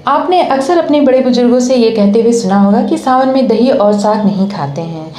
आपने अक्सर अपने बड़े बुजुर्गों से ये कहते हुए सुना होगा कि सावन में दही और साग नहीं खाते हैं।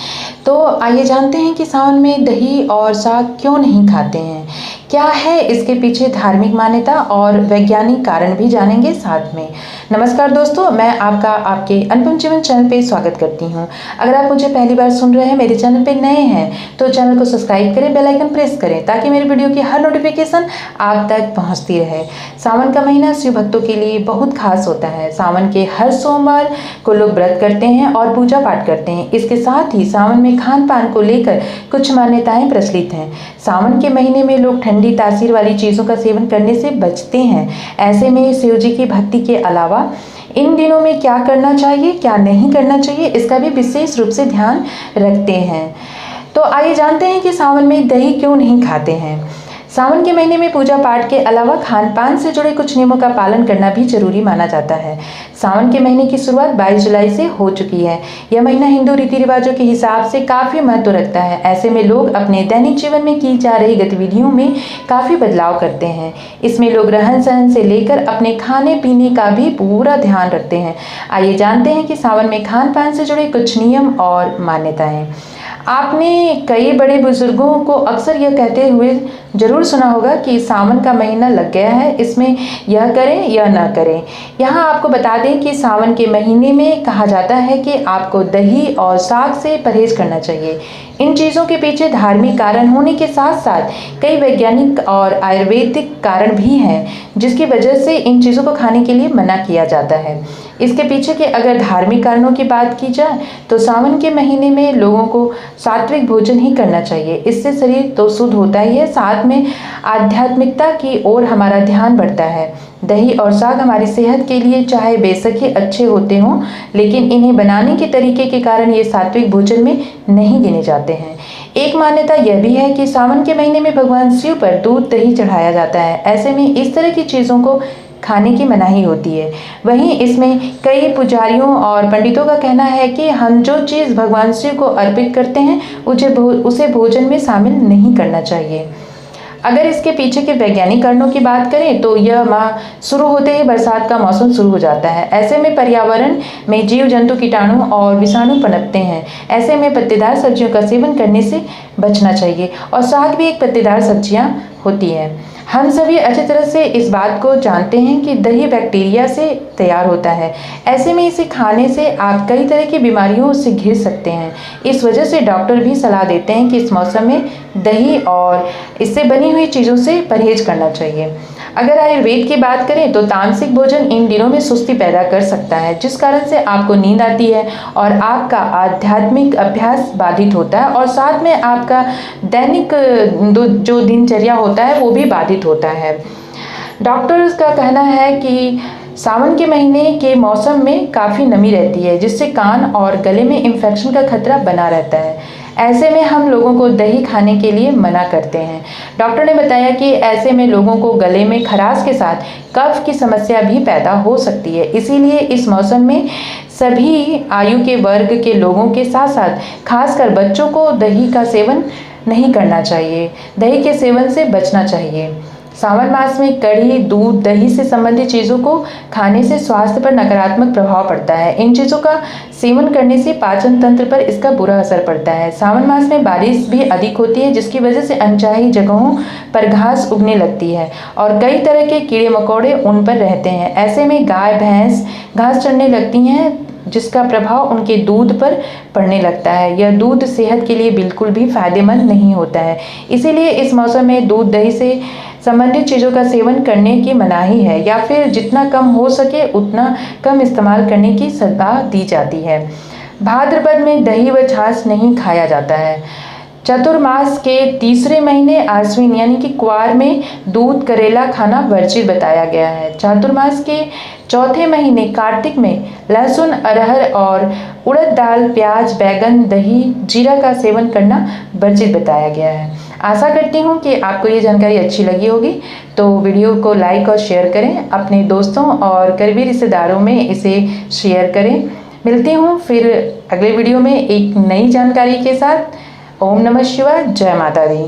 तो आइए जानते हैं कि सावन में दही और साग क्यों नहीं खाते हैं, क्या है इसके पीछे धार्मिक मान्यता और वैज्ञानिक कारण भी जानेंगे साथ में। नमस्कार दोस्तों, मैं आपका आपके अनुपम जीवन चैनल पे स्वागत करती हूँ। अगर आप मुझे पहली बार सुन रहे हैं, मेरे चैनल पे नए हैं, तो चैनल को सब्सक्राइब करें, बेल आइकन प्रेस करें ताकि मेरी वीडियो की हर नोटिफिकेशन आप तक पहुँचती रहे। सावन का महीना शिव भक्तों के लिए बहुत खास होता है। सावन के हर सोमवार को लोग व्रत करते हैं और पूजा पाठ करते हैं। इसके साथ ही सावन में खान पान को लेकर कुछ मान्यताएं प्रचलित हैं। सावन के महीने में लोग ठंडी तासीर वाली चीज़ों का सेवन करने से बचते हैं। ऐसे में शिव जी की भक्ति के अलावा इन दिनों में क्या करना चाहिए, क्या नहीं करना चाहिए, इसका भी विशेष रूप से ध्यान रखते हैं। तो आइए जानते हैं कि सावन में दही क्यों नहीं खाते हैं। सावन के महीने में पूजा पाठ के अलावा खान पान से जुड़े कुछ नियमों का पालन करना भी जरूरी माना जाता है। सावन के महीने की शुरुआत 22 जुलाई से हो चुकी है। यह महीना हिंदू रीति रिवाजों के हिसाब से काफ़ी महत्व रखता है। ऐसे में लोग अपने दैनिक जीवन में की जा रही गतिविधियों में काफ़ी बदलाव करते हैं। इसमें लोग रहन सहन से लेकर अपने खाने पीने का भी पूरा ध्यान रखते हैं। आइए जानते हैं कि सावन में खान पान से जुड़े कुछ नियम और मान्यताएं। आपने कई बड़े बुजुर्गों को अक्सर यह कहते हुए जरूर सुना होगा कि सावन का महीना लग गया है, इसमें यह करें या न करें। यहाँ आपको बता दें कि सावन के महीने में कहा जाता है कि आपको दही और साग से परहेज करना चाहिए। इन चीज़ों के पीछे धार्मिक कारण होने के साथ साथ कई वैज्ञानिक और आयुर्वेदिक कारण भी हैं, जिसकी वजह से इन चीज़ों को खाने के लिए मना किया जाता है। इसके पीछे के अगर धार्मिक कारणों की बात की जाए तो सावन के महीने में लोगों को सात्विक भोजन ही करना चाहिए। इससे शरीर तो शुद्ध होता ही है, साथ में आध्यात्मिकता की ओर हमारा ध्यान बढ़ता है। दही और साग हमारी सेहत के लिए चाहे बेशक ही अच्छे होते हों, लेकिन इन्हें बनाने के तरीके के कारण ये सात्विक भोजन में नहीं गिने जाते हैं। एक मान्यता यह भी है कि सावन के महीने में भगवान शिव पर दूध दही चढ़ाया जाता है। ऐसे में इस तरह की चीज़ों को खाने की मनाही होती है। वहीं इसमें कई पुजारियों और पंडितों का कहना है कि हम जो चीज़ भगवान शिव को अर्पित करते हैं उसे भोजन में शामिल नहीं करना चाहिए। अगर इसके पीछे के वैज्ञानिक कारणों की बात करें तो यह माह शुरू होते ही बरसात का मौसम शुरू हो जाता है। ऐसे में पर्यावरण में जीव जंतु कीटाणु और विषाणु पनपते हैं। ऐसे में पत्तेदार सब्जियों का सेवन करने से बचना चाहिए और साग भी एक पत्तेदार सब्जियां होती है। हम सभी अच्छी तरह से इस बात को जानते हैं कि दही बैक्टीरिया से तैयार होता है। ऐसे में इसे खाने से आप कई तरह की बीमारियों से घिर सकते हैं। इस वजह से डॉक्टर भी सलाह देते हैं कि इस मौसम में दही और इससे बनी हुई चीज़ों से परहेज करना चाहिए। अगर आयुर्वेद की बात करें तो तामसिक भोजन इन दिनों में सुस्ती पैदा कर सकता है, जिस कारण से आपको नींद आती है और आपका आध्यात्मिक अभ्यास बाधित होता है और साथ में आपका दैनिक जो दिनचर्या होता है वो भी बाधित होता है। डॉक्टर्स का कहना है कि सावन के महीने के मौसम में काफ़ी नमी रहती है, जिससे कान और गले में इन्फेक्शन का खतरा बना रहता है। ऐसे में हम लोगों को दही खाने के लिए मना करते हैं। डॉक्टर ने बताया कि ऐसे में लोगों को गले में खराश के साथ कफ की समस्या भी पैदा हो सकती है। इसीलिए इस मौसम में सभी आयु के वर्ग के लोगों के साथ साथ खासकर बच्चों को दही का सेवन नहीं करना चाहिए, दही के सेवन से बचना चाहिए। सावन मास में कढ़ी, दूध, दही से संबंधित चीज़ों को खाने से स्वास्थ्य पर नकारात्मक प्रभाव पड़ता है। इन चीज़ों का सेवन करने से पाचन तंत्र पर इसका बुरा असर पड़ता है। सावन मास में बारिश भी अधिक होती है, जिसकी वजह से अनचाही जगहों पर घास उगने लगती है और कई तरह के कीड़े मकोड़े उन पर रहते हैं। ऐसे में गाय भैंस घास चढ़ने लगती हैं, जिसका प्रभाव उनके दूध पर पड़ने लगता है। यह दूध सेहत के लिए बिल्कुल भी फायदेमंद नहीं होता है। इसीलिए इस मौसम में दूध दही से संबंधित चीज़ों का सेवन करने की मनाही है, या फिर जितना कम हो सके उतना कम इस्तेमाल करने की सलाह दी जाती है। भाद्रपद में दही व छाछ नहीं खाया जाता है। चतुर्मास के तीसरे महीने आश्विन यानी कि क्वार में दूध करेला खाना वर्जित बताया गया है। चातुर्मास के चौथे महीने कार्तिक में लहसुन, अरहर और उड़द दाल, प्याज, बैगन, दही, जीरा का सेवन करना वर्जित बताया गया है। आशा करती हूँ कि आपको ये जानकारी अच्छी लगी होगी, तो वीडियो को लाइक और शेयर करें। अपने दोस्तों और करीबी रिश्तेदारों में इसे शेयर करें। मिलती हूँ फिर अगले वीडियो में एक नई जानकारी के साथ। ओम नमः शिवाय, जय माता दी।